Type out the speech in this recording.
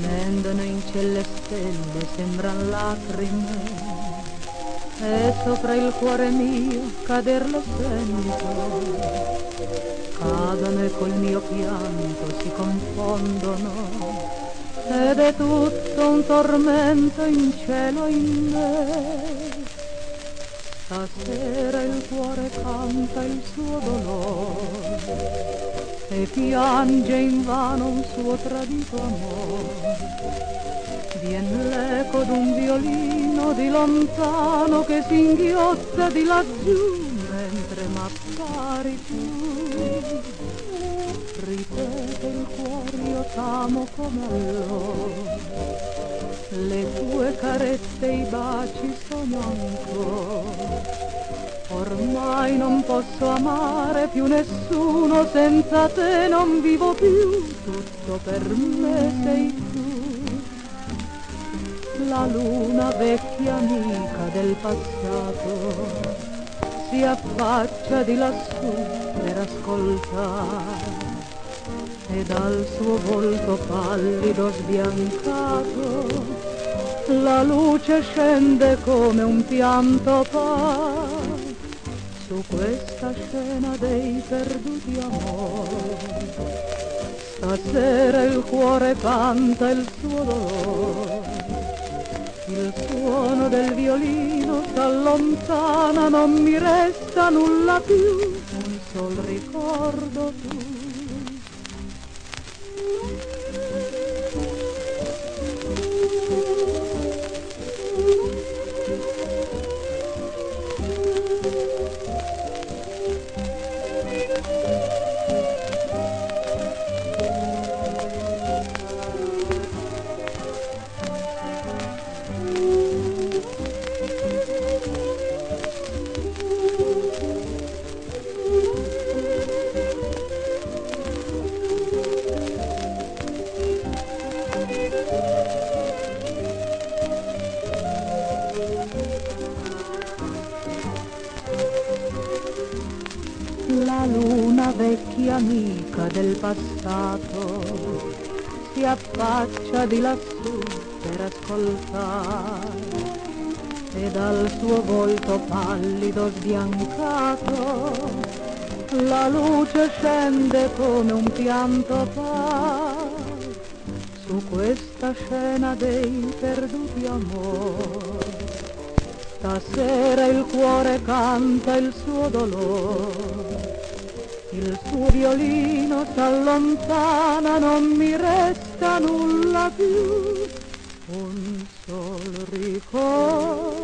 Scendono in cielo le stelle, sembran lacrime, e sopra il cuore mio cader lo sento. Cadono e col mio pianto si confondono, ed è tutto un tormento in cielo in me. Stasera il cuore canta il suo dolore e piange invano un suo tradito amore. Vien l'eco d'un violino di lontano che si inghiotta di laggiù mentre m'appari tu. Ripete il cuore io t'amo come allora, le tue carezze e i baci sogno ancora. Ormai non posso amare più nessuno, senza te non vivo più, tutto per me sei tu. La luna vecchia amica del passato si affaccia di lassù per ascoltare, e dal suo volto pallido sbiancato la luce scende come un pianto pari su questa scena dei perduti amori. Stasera il cuore canta il suo dolore, il suono del violino s'allontana, non mi resta nulla più, un sol ricordo tu. La luna vecchia amica del passato si affaccia di lassù per ascoltare, e dal suo volto pallido sbiancato la luce scende come un pianto pari su questa scena dei perduti amori. Stasera il cuore canta il suo dolore, il suo violino s'allontana, non mi resta nulla più, un sol ricordo